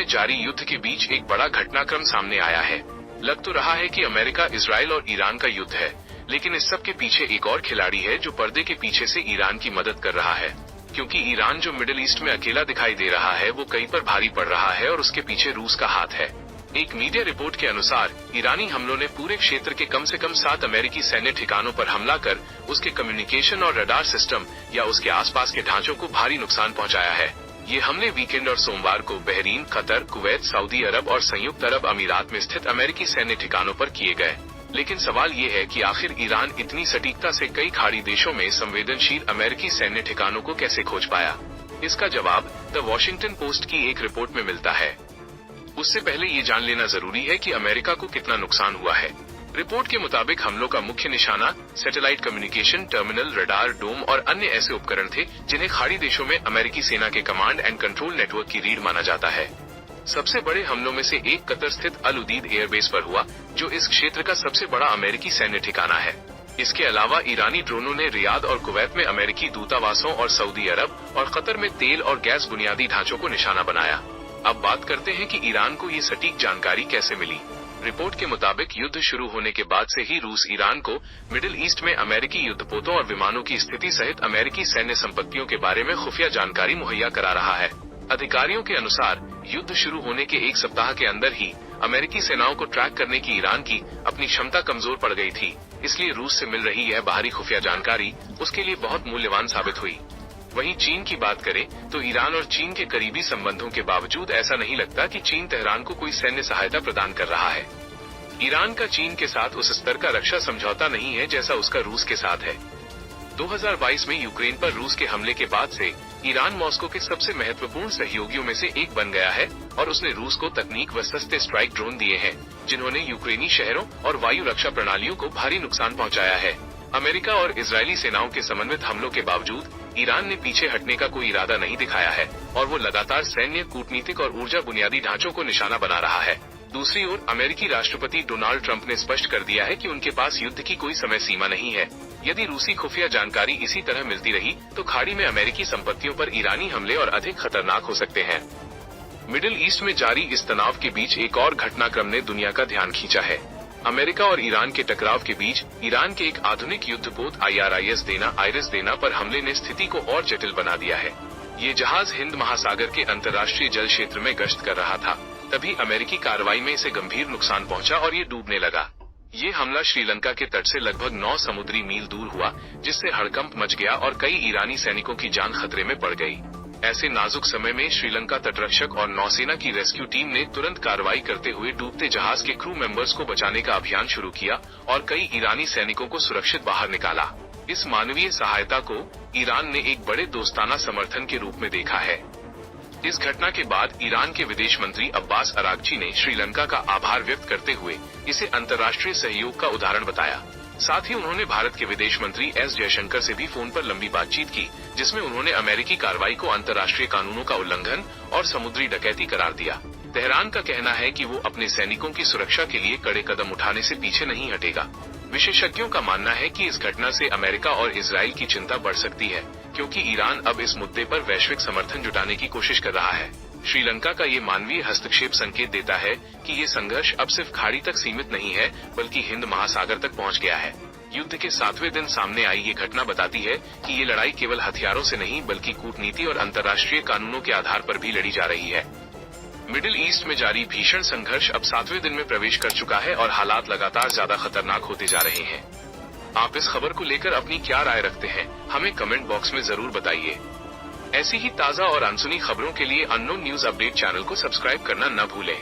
में जारी युद्ध के बीच एक बड़ा घटनाक्रम सामने आया है। लग तो रहा है कि अमेरिका, इजराइल और ईरान का युद्ध है, लेकिन इस सब के पीछे एक और खिलाड़ी है जो पर्दे के पीछे से ईरान की मदद कर रहा है। क्योंकि ईरान जो मिडिल ईस्ट में अकेला दिखाई दे रहा है, वो कहीं पर भारी पड़ रहा है और उसके पीछे रूस का हाथ है। एक मीडिया रिपोर्ट के अनुसार ईरानी हमलों ने पूरे क्षेत्र के कम से कम 7 अमेरिकी सैन्य ठिकानों पर हमला कर उसके कम्युनिकेशन और रडार सिस्टम या उसके आसपास के ढांचों को भारी नुकसान पहुंचाया है। ये हमले वीकेंड और सोमवार को बहरीन, कतर, कुवैत, सऊदी अरब और संयुक्त अरब अमीरात में स्थित अमेरिकी सैन्य ठिकानों पर किए गए। लेकिन सवाल ये है कि आखिर ईरान इतनी सटीकता से कई खाड़ी देशों में संवेदनशील अमेरिकी सैन्य ठिकानों को कैसे खोज पाया? इसका जवाब द वॉशिंगटन पोस्ट की एक रिपोर्ट में मिलता है। उससे पहले ये जान लेना जरूरी है कि अमेरिका को कितना नुकसान हुआ है। रिपोर्ट के मुताबिक हमलों का मुख्य निशाना सैटेलाइट कम्युनिकेशन टर्मिनल, रडार, डोम और अन्य ऐसे उपकरण थे जिन्हें खाड़ी देशों में अमेरिकी सेना के कमांड एंड कंट्रोल नेटवर्क की रीढ़ माना जाता है। सबसे बड़े हमलों में से एक कतर स्थित अल उदीद एयरबेस पर हुआ, जो इस क्षेत्र का सबसे बड़ा अमेरिकी सैन्य ठिकाना है। इसके अलावा ईरानी ड्रोनों ने रियाद और कुवैत में अमेरिकी दूतावासों और सऊदी अरब और कतर में तेल और गैस बुनियादी ढांचों को निशाना बनाया। अब बात करते हैं कि ईरान को ये सटीक जानकारी कैसे मिली। रिपोर्ट के मुताबिक युद्ध शुरू होने के बाद से ही रूस ईरान को मिडिल ईस्ट में अमेरिकी युद्धपोतों और विमानों की स्थिति सहित अमेरिकी सैन्य संपत्तियों के बारे में खुफिया जानकारी मुहैया करा रहा है। अधिकारियों के अनुसार युद्ध शुरू होने के एक सप्ताह के अंदर ही अमेरिकी सेनाओं को ट्रैक करने की ईरान की अपनी क्षमता कमजोर पड़ गई थी, इसलिए रूस से मिल रही यह बाहरी खुफिया जानकारी उसके लिए बहुत मूल्यवान साबित हुई। वहीं चीन की बात करें तो ईरान और चीन के करीबी संबंधों के बावजूद ऐसा नहीं लगता कि चीन तेहरान को कोई सैन्य सहायता प्रदान कर रहा है। ईरान का चीन के साथ उस स्तर का रक्षा समझौता नहीं है जैसा उसका रूस के साथ है। 2022 में यूक्रेन पर रूस के हमले के बाद से ईरान मॉस्को के सबसे महत्वपूर्ण सहयोगियों में से एक बन गया है और उसने रूस को तकनीक व सस्ते स्ट्राइक ड्रोन दिए हैं, जिन्होंने यूक्रेनी शहरों और वायु रक्षा प्रणालियों को भारी नुकसान पहुंचाया है। अमेरिका और इजरायली सेनाओं के समन्वित हमलों के बावजूद ईरान ने पीछे हटने का कोई इरादा नहीं दिखाया है और वो लगातार सैन्य, कूटनीतिक और ऊर्जा बुनियादी ढांचों को निशाना बना रहा है। दूसरी ओर अमेरिकी राष्ट्रपति डोनाल्ड ट्रंप ने स्पष्ट कर दिया है कि उनके पास युद्ध की कोई समय सीमा नहीं है। यदि रूसी खुफिया जानकारी इसी तरह मिलती रही तो खाड़ी में अमेरिकी संपत्तियों पर ईरानी हमले और अधिक खतरनाक हो सकते हैं। मिडिल ईस्ट में जारी इस तनाव के बीच एक और घटनाक्रम ने दुनिया का ध्यान खींचा है। अमेरिका और ईरान के टकराव के बीच ईरान के एक आधुनिक युद्धपोत आईरिस देना पर हमले ने स्थिति को और जटिल बना दिया है। ये जहाज हिंद महासागर के अंतर्राष्ट्रीय जल क्षेत्र में गश्त कर रहा था, तभी अमेरिकी कार्रवाई में इसे गंभीर नुकसान पहुंचा और ये डूबने लगा। ये हमला श्रीलंका के तट से लगभग 9 समुद्री मील दूर हुआ, जिससे हड़कंप मच गया और कई ईरानी सैनिकों की जान खतरे में पड़ गई। ऐसे नाजुक समय में श्रीलंका तटरक्षक और नौसेना की रेस्क्यू टीम ने तुरंत कार्रवाई करते हुए डूबते जहाज के क्रू मेंबर्स को बचाने का अभियान शुरू किया और कई ईरानी सैनिकों को सुरक्षित बाहर निकाला। इस मानवीय सहायता को ईरान ने एक बड़े दोस्ताना समर्थन के रूप में देखा है। इस घटना के बाद ईरान के विदेश मंत्री अब्बास अरागची ने श्रीलंका का आभार व्यक्त करते हुए इसे अंतर्राष्ट्रीय सहयोग का उदाहरण बताया। साथ ही उन्होंने भारत के विदेश मंत्री एस जयशंकर से भी फोन पर लंबी बातचीत की, जिसमें उन्होंने अमेरिकी कार्रवाई को अंतर्राष्ट्रीय कानूनों का उल्लंघन और समुद्री डकैती करार दिया। तेहरान का कहना है कि वो अपने सैनिकों की सुरक्षा के लिए कड़े कदम उठाने से पीछे नहीं हटेगा। विशेषज्ञों का मानना है कि इस घटना से अमेरिका और इजराइल की चिंता बढ़ सकती है, क्योंकि ईरान अब इस मुद्दे पर वैश्विक समर्थन जुटाने की कोशिश कर रहा है। श्रीलंका का ये मानवीय हस्तक्षेप संकेत देता है कि ये संघर्ष अब सिर्फ खाड़ी तक सीमित नहीं है, बल्कि हिंद महासागर तक पहुंच गया है। युद्ध के 7वें दिन सामने आई ये घटना बताती है कि ये लड़ाई केवल हथियारों से नहीं, बल्कि कूटनीति और अंतर्राष्ट्रीय कानूनों के आधार पर भी लड़ी जा रही है। मिडिल ईस्ट में जारी भीषण संघर्ष अब 7वें दिन में प्रवेश कर चुका है और हालात लगातार ज्यादा खतरनाक होते जा रहे हैं। आप इस खबर को लेकर अपनी क्या राय रखते हैं, हमें कमेंट बॉक्स में जरूर बताइए। ऐसी ही ताज़ा और अनसुनी खबरों के लिए अननोन न्यूज अपडेट चैनल को सब्सक्राइब करना न भूलें।